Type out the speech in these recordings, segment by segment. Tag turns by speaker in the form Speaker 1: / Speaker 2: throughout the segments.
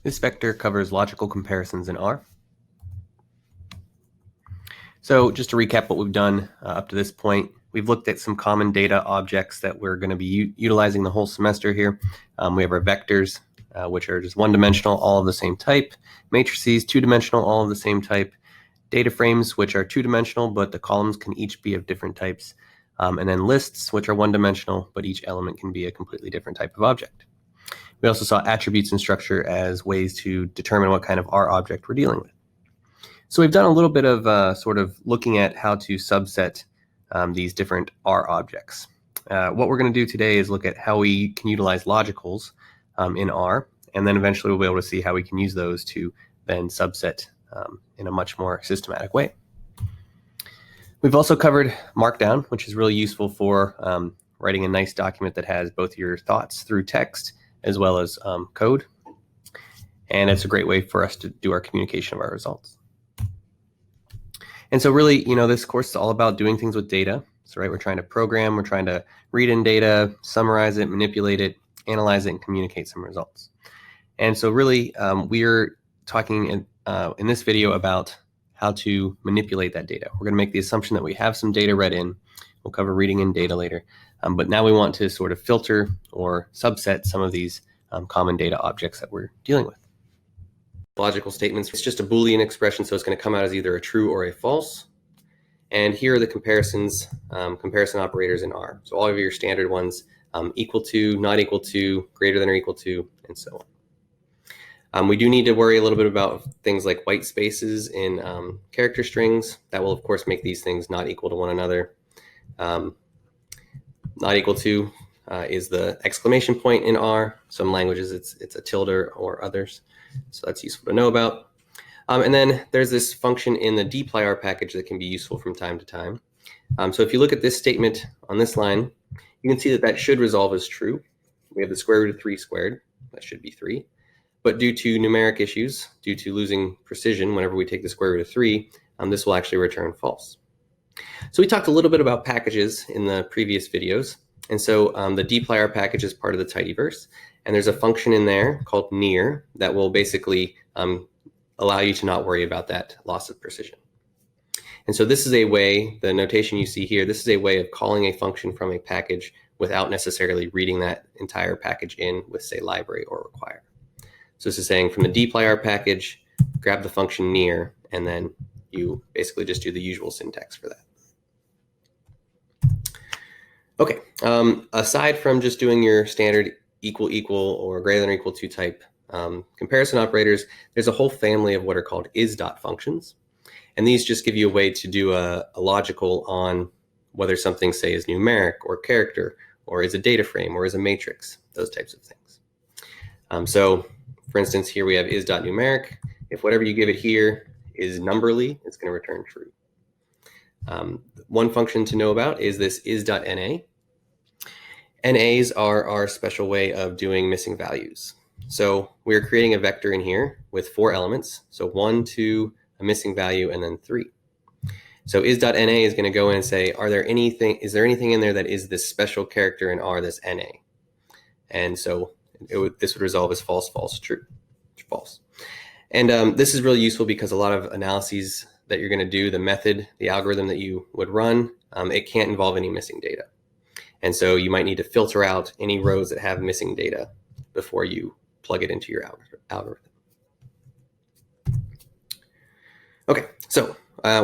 Speaker 1: This vector covers logical comparisons in R. So just to recap what we've done up to this point, we've looked at some common data objects that we're going to be utilizing the whole semester here. We have our vectors, which are just one-dimensional, all of the same type. Matrices, two-dimensional, all of the same type. Data frames, which are two-dimensional, but the columns can each be of different types. And then lists, which are one-dimensional, but each element can be a completely different type of object. We also saw attributes and structure as ways to determine what kind of R object we're dealing with. So we've done a little bit of sort of looking at how to subset these different R objects. What we're going to do today is look at how we can utilize logicals in R, and then eventually we'll be able to see how we can use those to then subset in a much more systematic way. We've also covered Markdown, which is really useful for writing a nice document that has both your thoughts through text as well as code. And it's a great way for us to do our communication of our results. And so really, this course is all about doing things with data. So we're trying to program, we're trying to read in data, summarize it, manipulate it, analyze it, and communicate some results. And so really, we're talking in this video about how to manipulate that data. We're going to make the assumption that we have some data read in. We'll cover reading in data later. But now we want to sort of filter or subset some of these common data objects that we're dealing with. Logical statements, it's just a Boolean expression, so it's going to come out as either a true or a false. And here are the comparison operators in R. So all of your standard ones, equal to, not equal to, greater than or equal to, and so on. We do need to worry a little bit about things like white spaces in character strings. That will, of course, make these things not equal to one another. Not equal to is the exclamation point in R. Some languages it's a tilde or others. So that's useful to know about. And then there's this function in the dplyr package that can be useful from time to time. So if you look at this statement on this line, you can see that should resolve as true. We have the square root of 3 squared. That should be 3. But due to numeric issues, due to losing precision whenever we take the square root of 3, this will actually return false. So we talked a little bit about packages in the previous videos. And so the dplyr package is part of the TidyVerse. And there's a function in there called near that will basically allow you to not worry about that loss of precision. And so this is a way, the notation you see here, this is a way of calling a function from a package without necessarily reading that entire package in with, say, library or require. So this is saying from the dplyr package, grab the function near, and then you basically just do the usual syntax for that. Okay, aside from just doing your standard equal or greater than or equal to type comparison operators, there's a whole family of what are called is.dot functions. And these just give you a way to do a logical on whether something, say, is numeric or character, or is a data frame, or is a matrix, those types of things. So for instance, here we have is.numeric. If whatever you give it here is numberly, it's going to return true. One function to know about is this is.na. NAs are our special way of doing missing values. So we're creating a vector in here with 4 elements. So 1, 2, a missing value, and then 3. So is.na is going to go in and say, is there anything in there that is this special character in R, this NA? And so this would resolve as false, false, true, false. And this is really useful because a lot of analyses that you're going to do, the method, the algorithm that you would run, it can't involve any missing data. And so you might need to filter out any rows that have missing data before you plug it into your algorithm. Okay, so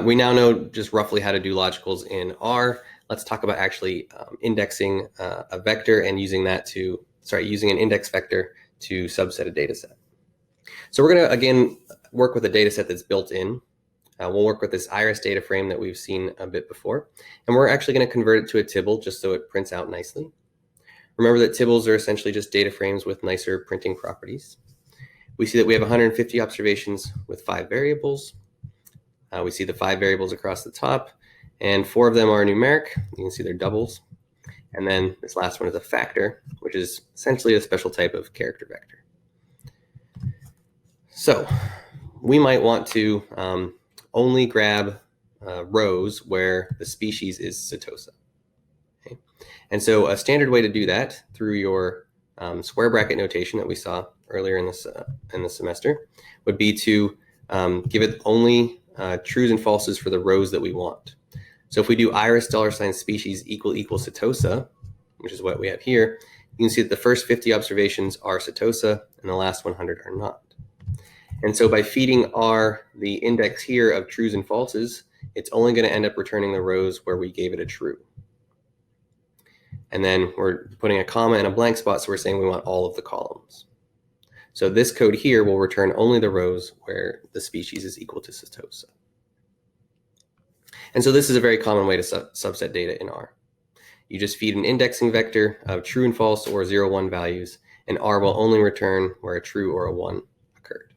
Speaker 1: we now know just roughly how to do logicals in R. Let's talk about actually indexing a vector and using an index vector to subset a data set. So we're going to, again, work with a data set that's built in. We'll work with this iris data frame that we've seen a bit before. And we're actually going to convert it to a tibble just so it prints out nicely. Remember that tibbles are essentially just data frames with nicer printing properties. We see that we have 150 observations with 5 variables. We see the 5 variables across the top, and 4 of them are numeric. You can see they're doubles. And then this last one is a factor, which is essentially a special type of character vector. So we might want to only grab rows where the species is setosa. Okay? And so a standard way to do that through your square bracket notation that we saw earlier in the semester, would be to give it only trues and falses for the rows that we want. So if we do iris $species equal setosa, which is what we have here, you can see that the first 50 observations are setosa and the last 100 are not. And so by feeding R the index here of trues and falses, it's only going to end up returning the rows where we gave it a true. And then we're putting a comma and a blank spot, so we're saying we want all of the columns. So this code here will return only the rows where the species is equal to setosa. And so this is a very common way to subset data in R. You just feed an indexing vector of true and false or 0, 1 values, and R will only return where a true or a 1 occurred.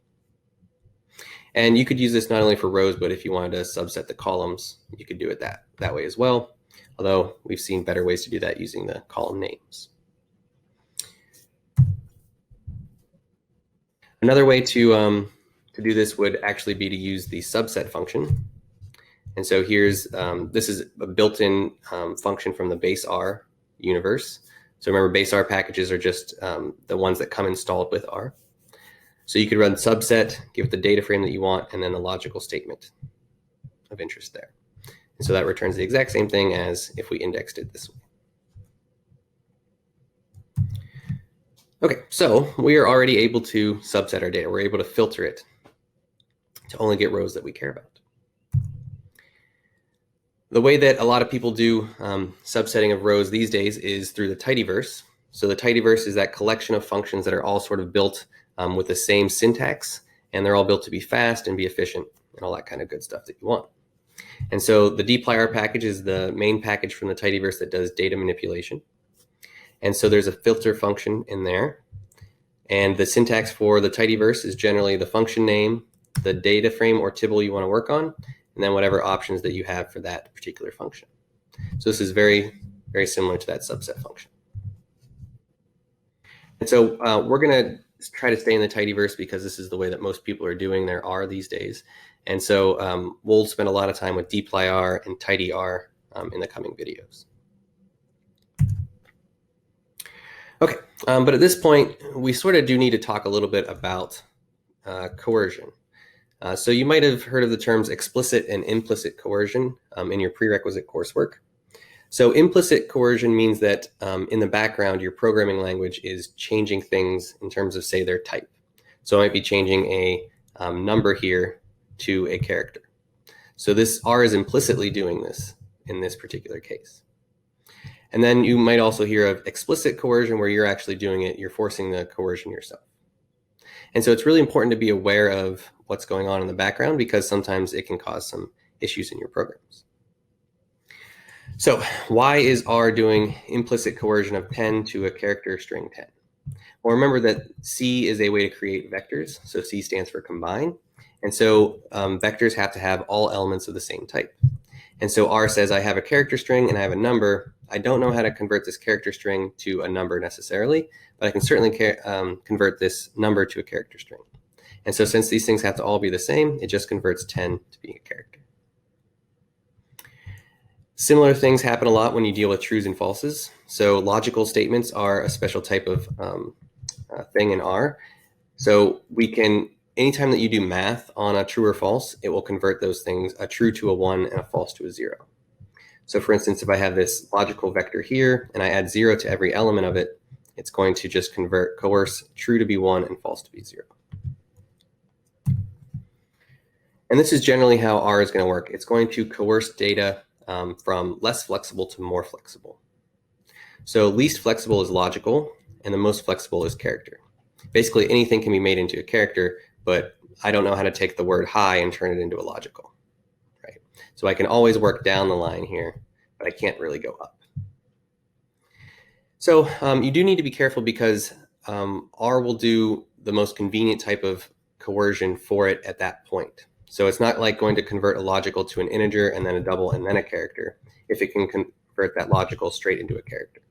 Speaker 1: And you could use this not only for rows, but if you wanted to subset the columns, you could do it that way as well. Although we've seen better ways to do that using the column names. Another way to do this would actually be to use the subset function. And so here's, this is a built-in function from the base R universe. So remember, base R packages are just the ones that come installed with R. So you could run subset, give it the data frame that you want, and then the logical statement of interest there. And so that returns the exact same thing as if we indexed it this way. Okay, so we are already able to subset our data. We're able to filter it to only get rows that we care about. The way that a lot of people do subsetting of rows these days is through the TidyVerse. So the TidyVerse is that collection of functions that are all sort of built with the same syntax, and they're all built to be fast and be efficient and all that kind of good stuff that you want. And so the dplyr package is the main package from the TidyVerse that does data manipulation. And so there's a filter function in there. And the syntax for the TidyVerse is generally the function name, the data frame or tibble you want to work on, and then whatever options that you have for that particular function. So this is very, very similar to that subset function. And so we're going to try to stay in the TidyVerse because this is the way that most people are doing their R these days. And so we'll spend a lot of time with dplyr and tidyr in the coming videos. Okay, but at this point, we sort of do need to talk a little bit about coercion. So you might have heard of the terms explicit and implicit coercion in your prerequisite coursework. So implicit coercion means that in the background, your programming language is changing things in terms of, say, their type. So it might be changing a number here to a character. So this R is implicitly doing this in this particular case. And then you might also hear of explicit coercion where you're actually doing it, you're forcing the coercion yourself. And so it's really important to be aware of what's going on in the background because sometimes it can cause some issues in your programs. So why is R doing implicit coercion of 10 to a character string 10? Well, remember that C is a way to create vectors. So C stands for combine. And so vectors have to have all elements of the same type. And so R says I have a character string and I have a number. I don't know how to convert this character string to a number necessarily, but I can certainly convert this number to a character string. And so since these things have to all be the same, it just converts 10 to being a character. Similar things happen a lot when you deal with trues and falses. So logical statements are a special type of thing in R. So we can, anytime that you do math on a true or false, it will convert those things, a true to a 1 and a false to a 0. So for instance, if I have this logical vector here and I add 0 to every element of it, it's going to just coerce true to be 1 and false to be 0. And this is generally how R is going to work. It's going to coerce data from less flexible to more flexible. So least flexible is logical and the most flexible is character. Basically anything can be made into a character, but I don't know how to take the word high and turn it into a logical, right? So I can always work down the line here, but I can't really go up. So you do need to be careful because R will do the most convenient type of coercion for it at that point. So it's not like going to convert a logical to an integer and then a double and then a character if it can convert that logical straight into a character.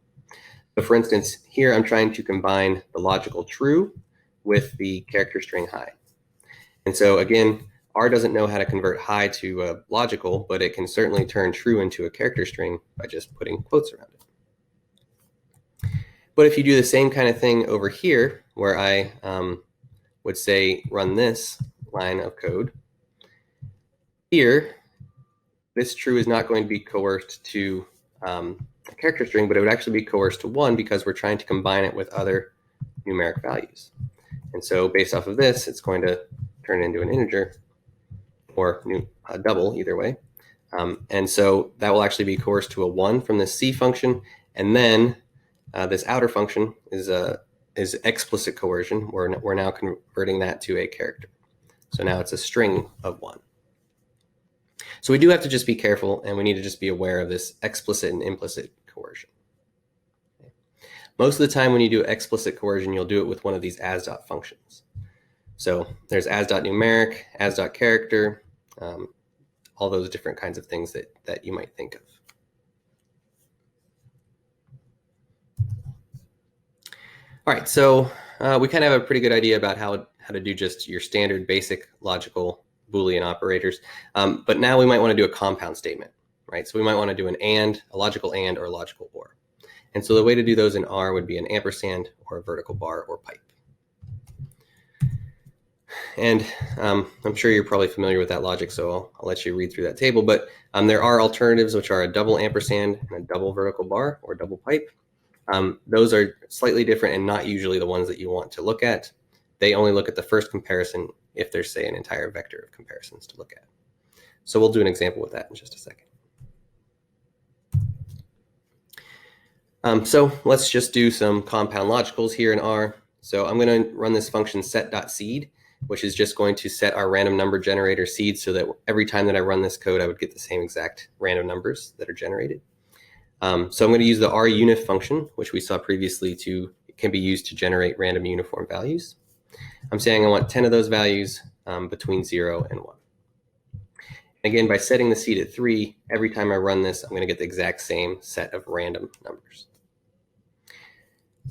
Speaker 1: So for instance, here I'm trying to combine the logical true with the character string high. And so again, R doesn't know how to convert high to a logical, but it can certainly turn true into a character string by just putting quotes around it. But if you do the same kind of thing over here where I would say run this line of code, here, this true is not going to be coerced to a character string, but it would actually be coerced to 1 because we're trying to combine it with other numeric values. And so based off of this, it's going to turn into an integer or a double, either way. And so that will actually be coerced to a 1 from the C function. And then this outer function is explicit coercion. We're now converting that to a character. So now it's a string of 1. So we do have to just be careful, and we need to just be aware of this explicit and implicit coercion. Most of the time when you do explicit coercion, you'll do it with one of these as.dot functions. So there's as.numeric, as.character, all those different kinds of things that you might think of. All right, so we kind of have a pretty good idea about how to do just your standard basic logical Boolean operators. But now we might want to do a compound statement, right? So we might want to do an and, a logical and, or a logical or. And so the way to do those in R would be an ampersand or a vertical bar or pipe. And I'm sure you're probably familiar with that logic, so I'll let you read through that table. But there are alternatives, which are a double ampersand and a double vertical bar or double pipe. Those are slightly different and not usually the ones that you want to look at. They only look at the first comparison if there's, say, an entire vector of comparisons to look at. So we'll do an example with that in just a second. So let's just do some compound logicals here in R. So I'm going to run this function set.seed, which is just going to set our random number generator seed so that every time that I run this code, I would get the same exact random numbers that are generated. So I'm going to use the runIf function, which we saw previously it can be used to generate random uniform values. I'm saying I want 10 of those values between 0 and 1. Again, by setting the seed at 3, every time I run this, I'm going to get the exact same set of random numbers.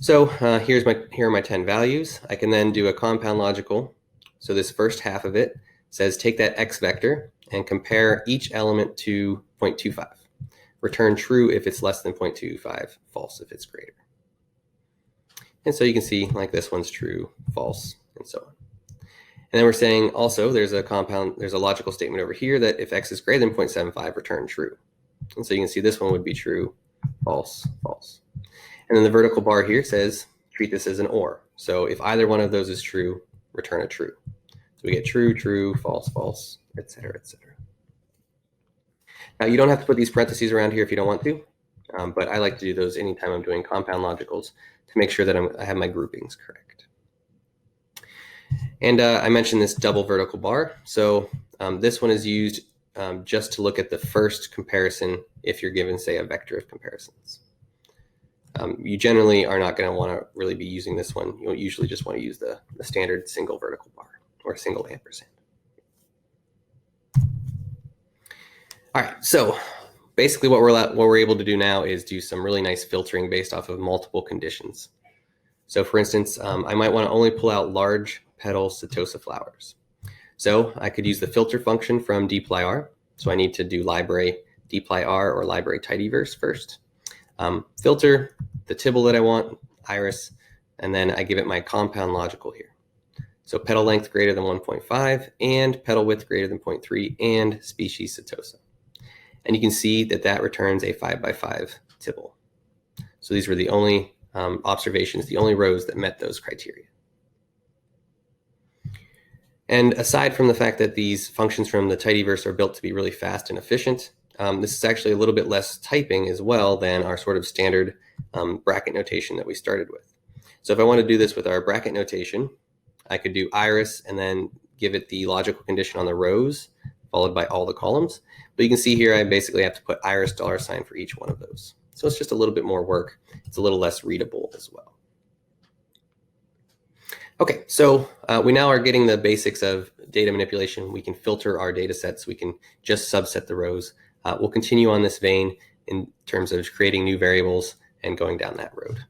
Speaker 1: So here are my 10 values. I can then do a compound logical. So this first half of it says take that x vector and compare each element to 0.25. Return true if it's less than 0.25, false if it's greater. And so you can see like this one's true, false, and so on. And then we're saying also there's a logical statement over here that if x is greater than 0.75, return true. And so you can see this one would be true, false, false. And then the vertical bar here says treat this as an or. So if either one of those is true, return a true. So we get true, true, false, false, etc., etc. Now you don't have to put these parentheses around here if you don't want to, but I like to do those anytime I'm doing compound logicals to make sure that I have my groupings correct. And I mentioned this double vertical bar. So this one is used just to look at the first comparison if you're given, say, a vector of comparisons. You generally are not going to want to really be using this one. You'll usually just want to use the standard single vertical bar or single ampersand. All right, so basically what we're able to do now is do some really nice filtering based off of multiple conditions. So for instance, I might want to only pull out large petal setosa flowers. So I could use the filter function from dplyr. So I need to do library dplyr or library TidyVerse first. Filter the tibble that I want, iris, and then I give it my compound logical here. So petal length greater than 1.5 and petal width greater than 0.3 and species setosa. And you can see that that returns a 5x5 tibble. So these were the only observations, the only rows that met those criteria. And aside from the fact that these functions from the TidyVerse are built to be really fast and efficient, this is actually a little bit less typing as well than our sort of standard bracket notation that we started with. So if I want to do this with our bracket notation, I could do iris and then give it the logical condition on the rows followed by all the columns. But you can see here I basically have to put iris $ for each one of those. So it's just a little bit more work. It's a little less readable as well. Okay, so we now are getting the basics of data manipulation. We can filter our data sets. We can just subset the rows. We'll continue on this vein in terms of creating new variables and going down that road.